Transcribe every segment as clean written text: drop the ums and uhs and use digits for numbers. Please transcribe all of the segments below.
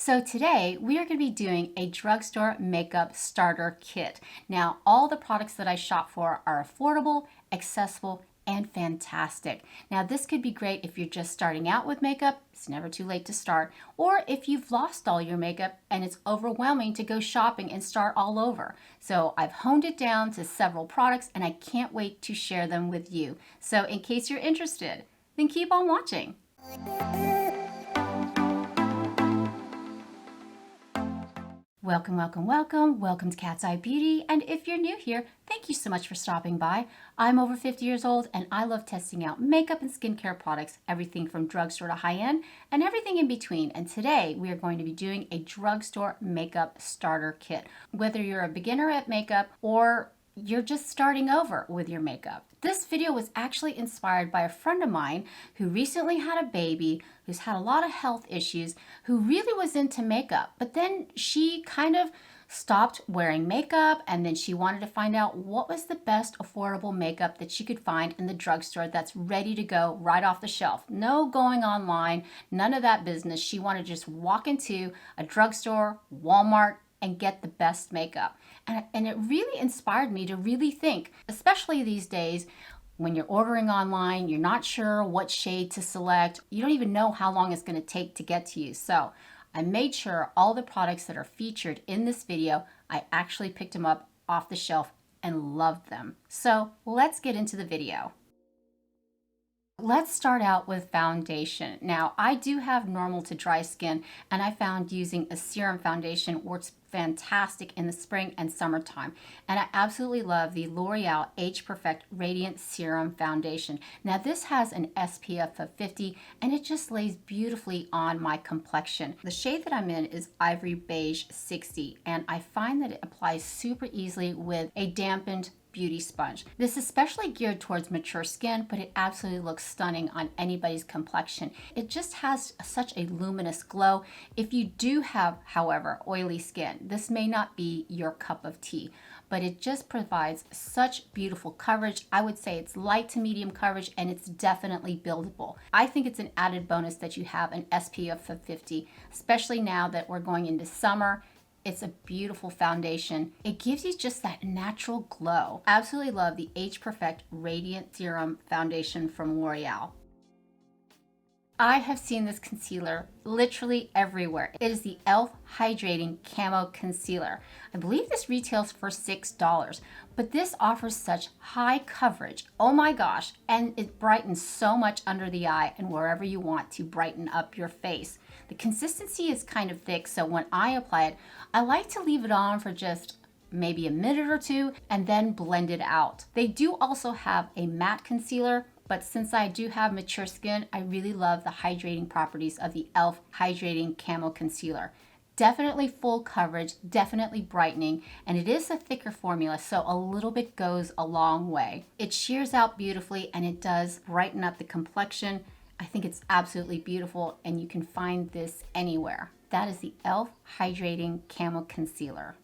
So today we are going to be doing a drugstore makeup starter kit. Now all the products that I shop for are affordable, accessible, and fantastic. Now this could be great if you're just starting out with makeup, it's never too late to start, or if you've lost all your makeup and it's overwhelming to go shopping and start all over. So I've honed it down to several products and I can't wait to share them with you. So in case you're interested, then keep on watching. Welcome, welcome, welcome. Welcome to Cat's Eye Beauty. And if you're new here, thank you so much for stopping by. I'm over 50 years old and I love testing out makeup and skincare products, everything from drugstore to high-end and everything in between. And today we are going to be doing a drugstore makeup starter kit. Whether you're a beginner at makeup or you're just starting over with your makeup. This video was actually inspired by a friend of mine who recently had a baby, who's had a lot of health issues, who really was into makeup, but then she kind of stopped wearing makeup and then she wanted to find out what was the best affordable makeup that she could find in the drugstore that's ready to go right off the shelf. No going online, none of that business. She wanted to just walk into a drugstore, Walmart, and get the best makeup. And it really inspired me to really think, especially these days when you're ordering online, you're not sure what shade to select. You don't even know how long it's going to take to get to you. So I made sure all the products that are featured in this video, I actually picked them up off the shelf and loved them. So let's get into the video. Let's start out with foundation. Now, I do have normal to dry skin, and I found using a serum foundation works fantastic in the spring and summertime. And I absolutely love the L'Oreal Age Perfect Radiant Serum Foundation. Now, this has an SPF of 50, and it just lays beautifully on my complexion. The shade that I'm in is Ivory Beige 60, and I find that it applies super easily with a dampened beauty sponge. This is especially geared towards mature skin, but it absolutely looks stunning on anybody's complexion. It just has such a luminous glow. If you do have, however, oily skin, this may not be your cup of tea, but it just provides such beautiful coverage. I would say it's light to medium coverage and it's definitely buildable. I think it's an added bonus that you have an SPF of 50, especially now that we're going into summer. It's a beautiful foundation. It gives you just that natural glow. Absolutely love the Age Perfect Radiant Serum Foundation from L'Oreal. I have seen this concealer literally everywhere. It is the e.l.f. Hydrating Camo Concealer. I believe this retails for $6, but this offers such high coverage. Oh my gosh, and it brightens so much under the eye and wherever you want to brighten up your face. The consistency is kind of thick, so when I apply it, I like to leave it on for just maybe a minute or two and then blend it out. They do also have a matte concealer, but since I do have mature skin, I really love the hydrating properties of the e.l.f. Hydrating Camo Concealer. Definitely full coverage, definitely brightening, and it is a thicker formula, so a little bit goes a long way. It sheers out beautifully and it does brighten up the complexion. I think it's absolutely beautiful and you can find this anywhere. That is the e.l.f. Hydrating Camo Concealer.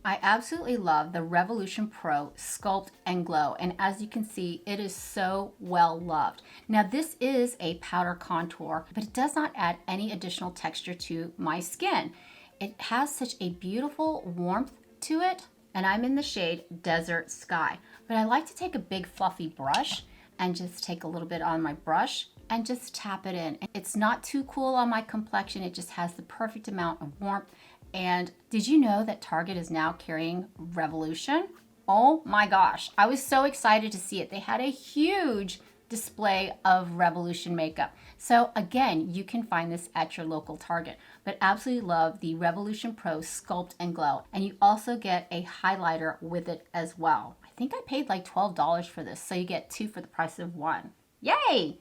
I absolutely love the Revolution Pro Sculpt and Glow, and as you can see, it is so well loved. Now this is a powder contour, but it does not add any additional texture to my skin. It has such a beautiful warmth to it, and I'm in the shade Desert Sky. But I like to take a big fluffy brush and just take a little bit on my brush and just tap it in. It's not too cool on my complexion, it just has the perfect amount of warmth. And did you know that Target is now carrying Revolution? Oh my gosh, I was so excited to see it. They had a huge display of Revolution makeup. So again, you can find this at your local Target, but absolutely love the Revolution Pro Sculpt and Glow. And you also get a highlighter with it as well. I think I paid like $12 for this, so you get two for the price of one. Yay!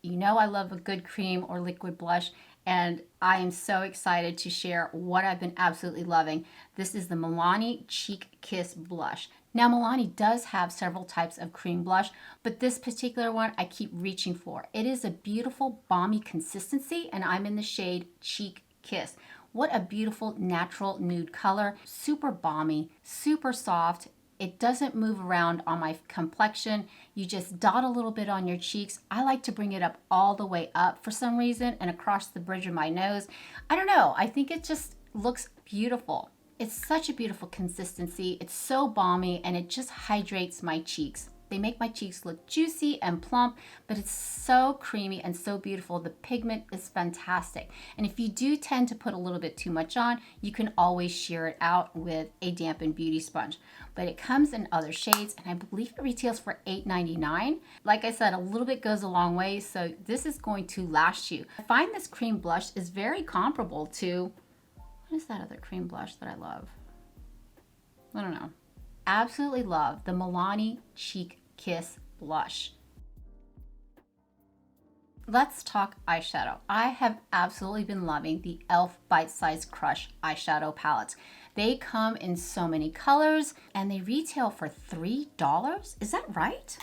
You know I love a good cream or liquid blush, and I am so excited to share what I've been absolutely loving. This is the MILANI Cheek Kiss Blush. Now MILANI does have several types of cream blush, but this particular one I keep reaching for. It is a beautiful balmy consistency and I'm in the shade Cheek Kiss. What a beautiful natural nude color, super balmy, super soft. It doesn't move around on my complexion. You just dot a little bit on your cheeks. I like to bring it up all the way up for some reason and across the bridge of my nose. I don't know. I think it just looks beautiful. It's such a beautiful consistency. It's so balmy and it just hydrates my cheeks. They make my cheeks look juicy and plump, but it's so creamy and so beautiful. The pigment is fantastic. And if you do tend to put a little bit too much on, you can always shear it out with a dampened beauty sponge. But it comes in other shades, and I believe it retails for $8.99. Like I said, a little bit goes a long way, so this is going to last you. I find this cream blush is very comparable to, what is that other cream blush that I love? I don't know. Absolutely love the MILANI Cheek Kiss blush. Let's talk eyeshadow. I have absolutely been loving the e.l.f. Bite Size Crush eyeshadow palettes. They come in so many colors and they retail for $3. Is that right?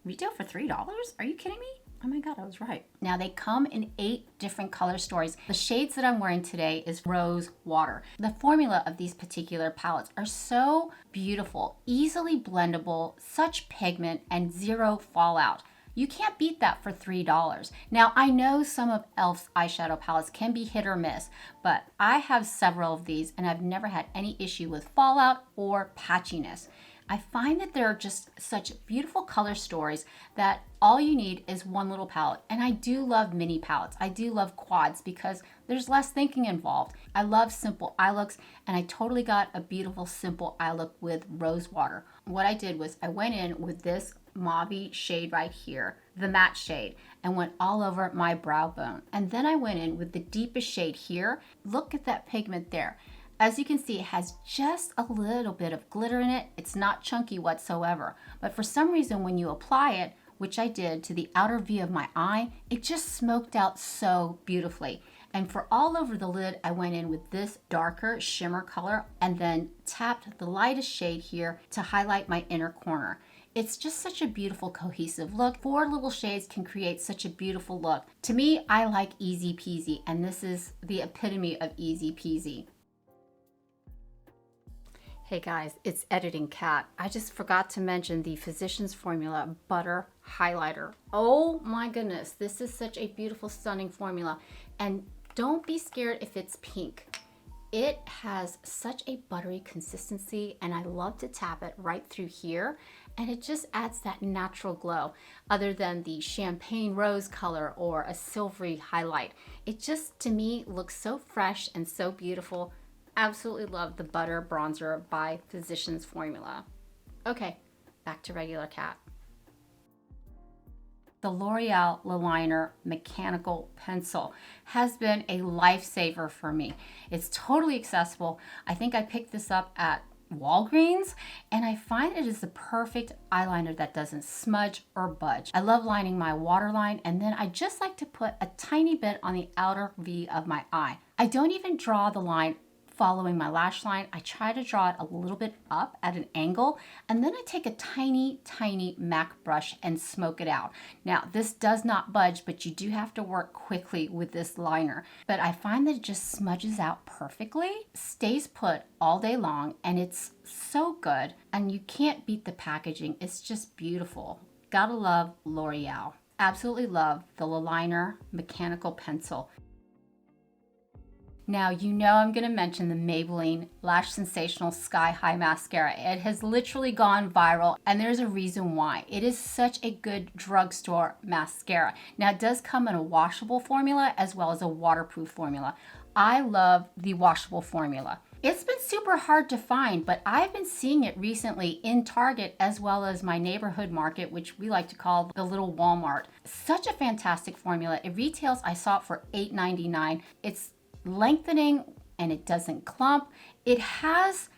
Retail for $3? Are you kidding me? Oh my God, I was right. Now they come in 8 different color stories. The shades that I'm wearing today is Rose Water. The formula of these particular palettes are so beautiful, easily blendable, such pigment, and zero fallout. You can't beat that for $3. Now I know some of e.l.f.'s eyeshadow palettes can be hit or miss, but I have several of these and I've never had any issue with fallout or patchiness. I find that there are just such beautiful color stories that all you need is one little palette. And I do love mini palettes. I do love quads because there's less thinking involved. I love simple eye looks, and I totally got a beautiful simple eye look with Rose Water. What I did was I went in with this mauve shade right here, the matte shade, and went all over my brow bone. And then I went in with the deepest shade here. Look at that pigment there. As you can see, it has just a little bit of glitter in it. It's not chunky whatsoever. But for some reason, when you apply it, which I did to the outer V of my eye, it just smoked out so beautifully. And for all over the lid, I went in with this darker shimmer color and then tapped the lightest shade here to highlight my inner corner. It's just such a beautiful cohesive look. 4 little shades can create such a beautiful look. To me, I like easy peasy, and this is the epitome of easy peasy. Hey guys, it's Editing Cat. I just forgot to mention the Physicians Formula Butter Highlighter. Oh my goodness, this is such a beautiful, stunning formula. And don't be scared if it's pink. It has such a buttery consistency, and I love to tap it right through here, and it just adds that natural glow other than the champagne rose color or a silvery highlight. It just, to me, looks so fresh and so beautiful. Absolutely love the Butter Bronzer by Physicians Formula. Okay, back to regular Cat. The L'Oreal Eyeliner Mechanical Pencil has been a lifesaver for me. It's totally accessible. I think I picked this up at Walgreens, and I find it is the perfect eyeliner that doesn't smudge or budge. I love lining my waterline, and then I just like to put a tiny bit on the outer V of my eye. I don't even draw the line following my lash line. I try to draw it a little bit up at an angle, and then I take a tiny MAC brush and smoke it out. Now this does not budge, but you do have to work quickly with this liner, but I find that it just smudges out perfectly, stays put all day long, and it's so good, and you can't beat the packaging. It's just beautiful. Gotta love L'Oreal. Absolutely love the Eyeliner Mechanical Pencil. Now, you know I'm going to mention the Maybelline Lash Sensational Sky High Mascara. It has literally gone viral, and there's a reason why. It is such a good drugstore mascara. Now, it does come in a washable formula as well as a waterproof formula. I love the washable formula. It's been super hard to find, but I've been seeing it recently in Target as well as my neighborhood market, which we like to call the little Walmart. Such a fantastic formula. It retails, I saw it for $8.99. It's lengthening and it doesn't clump. It has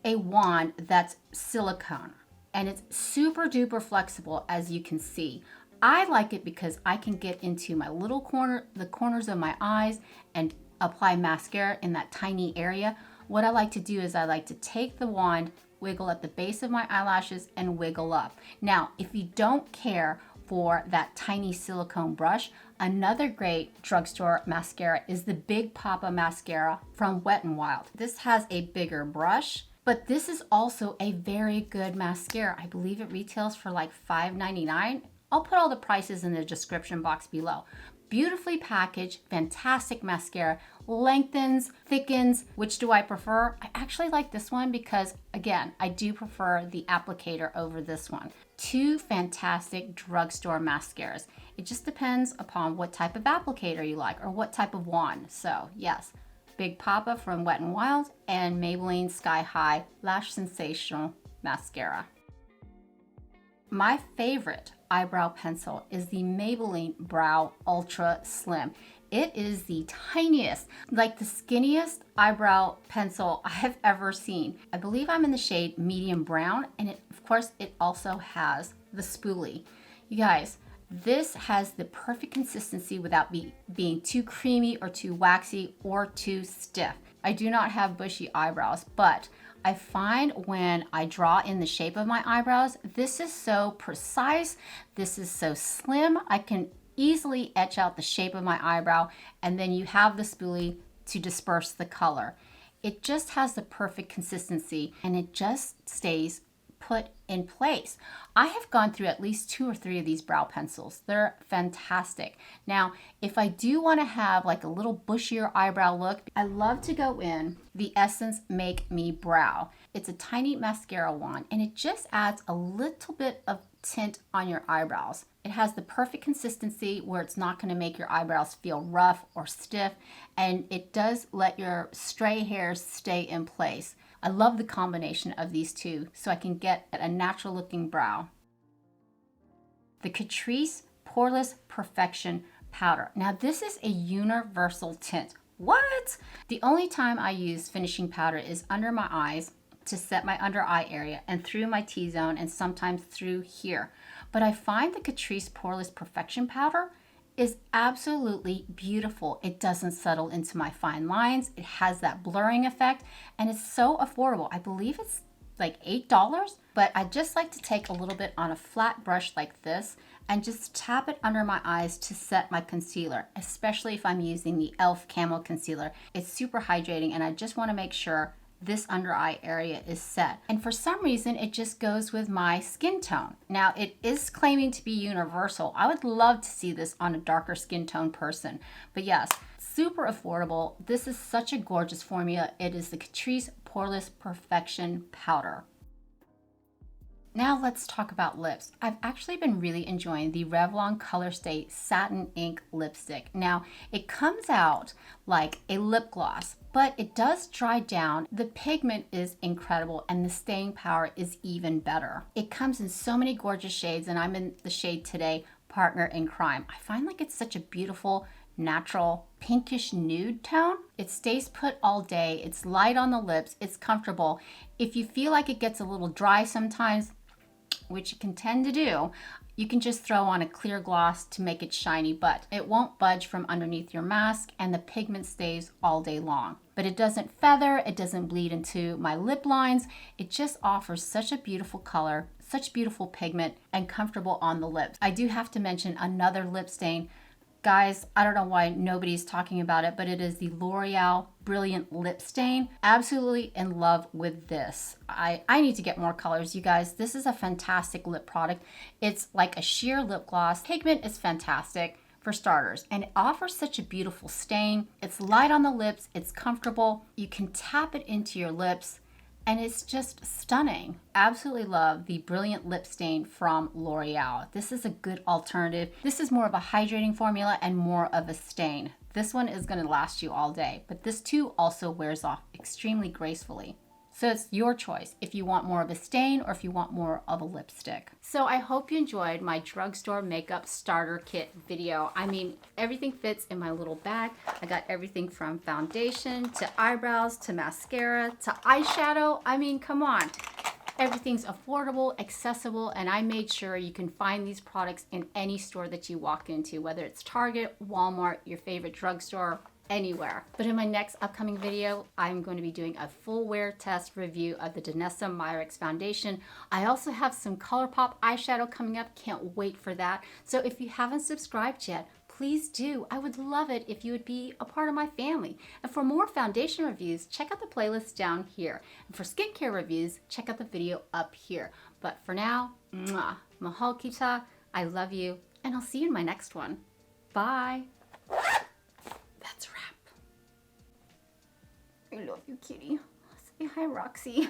a wand that's silicone and it's super duper flexible, as you can see. I like it because I can get into my little corner, the corners of my eyes, and apply mascara in that tiny area. What I like to do is I like to take the wand, wiggle at the base of my eyelashes, and wiggle up. Now, if you don't care for that tiny silicone brush, another great drugstore mascara is the Big Papa Mascara from Wet n Wild. This has a bigger brush, But this is also a very good mascara. I believe it retails for like $5.99. I'll put all the prices in the description box below. Beautifully packaged, fantastic mascara, lengthens, thickens. Which do I prefer? I actually like this one because, again, I do prefer the applicator over this one. Two fantastic drugstore mascaras. It just depends upon what type of applicator you like or what type of wand. So yes, Big Papa from Wet n Wild and Maybelline Sky High Lash Sensational Mascara. My favorite eyebrow pencil is the Maybelline Brow Ultra Slim. It is the tiniest, like the skinniest eyebrow pencil I have ever seen. I believe I'm in the shade medium brown, and of course it also has the spoolie. You guys, this has the perfect consistency without being too creamy or too waxy or too stiff. I do not have bushy eyebrows, but I find when I draw in the shape of my eyebrows, this is so precise, this is so slim, I can easily etch out the shape of my eyebrow, and then you have the spoolie to disperse the color. It just has the perfect consistency and it just stays put in place. I have gone through at least 2 or 3 of these brow pencils. They're fantastic. Now, if I do want to have like a little bushier eyebrow look, I love to go in the Essence Make Me Brow. It's a tiny mascara wand and it just adds a little bit of tint on your eyebrows. It has the perfect consistency where it's not going to make your eyebrows feel rough or stiff, and it does let your stray hairs stay in place. I love the combination of these two so I can get a natural looking brow. The Catrice Poreless Perfection Powder. Now this is a universal tint. What? The only time I use finishing powder is under my eyes to set my under eye area and through my T-zone and sometimes through here. But I find the Catrice Poreless Perfection Powder is absolutely beautiful. It doesn't settle into my fine lines. It has that blurring effect and it's so affordable. I believe it's like $8, but I just like to take a little bit on a flat brush like this and just tap it under my eyes to set my concealer, especially if I'm using the e.l.f. Camo Concealer. It's super hydrating and I just want to make sure this under eye area is set. And for some reason, it just goes with my skin tone. Now, it is claiming to be universal. I would love to see this on a darker skin tone person. But yes, super affordable. This is such a gorgeous formula. It is the Catrice Poreless Perfection Powder. Now let's talk about lips. I've actually been really enjoying the Revlon COLORSTAY Satin Ink Lipstick. Now, it comes out like a lip gloss, but it does dry down. The pigment is incredible and the staying power is even better. It comes in so many gorgeous shades, and I'm in the shade today, Partner in Crime. I find like it's such a beautiful, natural pinkish nude tone. It stays put all day. It's light on the lips. It's comfortable. If you feel like it gets a little dry sometimes, which it can tend to do, you can just throw on a clear gloss to make it shiny, but it won't budge from underneath your mask and the pigment stays all day long. But it doesn't feather, it doesn't bleed into my lip lines. It just offers such a beautiful color, such beautiful pigment, and comfortable on the lips. I do have to mention another lip stain. Guys, I don't know why nobody's talking about it, but it is the L'Oreal Brilliant Lip Stain. Absolutely in love with this. I need to get more colors, you guys. This is a fantastic lip product. It's like a sheer lip gloss. Pigment is fantastic for starters, and it offers such a beautiful stain. It's light on the lips. It's comfortable. You can tap it into your lips, and it's just stunning. Absolutely love the Brilliant Lip Stain from L'Oreal. This is a good alternative. This is more of a hydrating formula and more of a stain. This one is gonna last you all day, but this too also wears off extremely gracefully. So it's your choice if you want more of a stain or if you want more of a lipstick. So I hope you enjoyed my Drugstore Makeup Starter Kit video. I mean, everything fits in my little bag. I got everything from foundation to eyebrows to mascara to eyeshadow. I mean, come on. Everything's affordable, accessible, and I made sure you can find these products in any store that you walk into, whether it's Target, Walmart, your favorite drugstore, anywhere. But in my next upcoming video, I'm going to be doing a full wear test review of the Danessa Myricks foundation. I also have some ColourPop eyeshadow coming up. Can't wait for that. So if you haven't subscribed yet, please do. I would love it if you would be a part of my family. And for more foundation reviews, check out the playlist down here. And for skincare reviews, check out the video up here. But for now, mwah, mahal kita, I love you, and I'll see you in my next one. Bye. That's a wrap. I love you, kitty. Say hi, Roxy.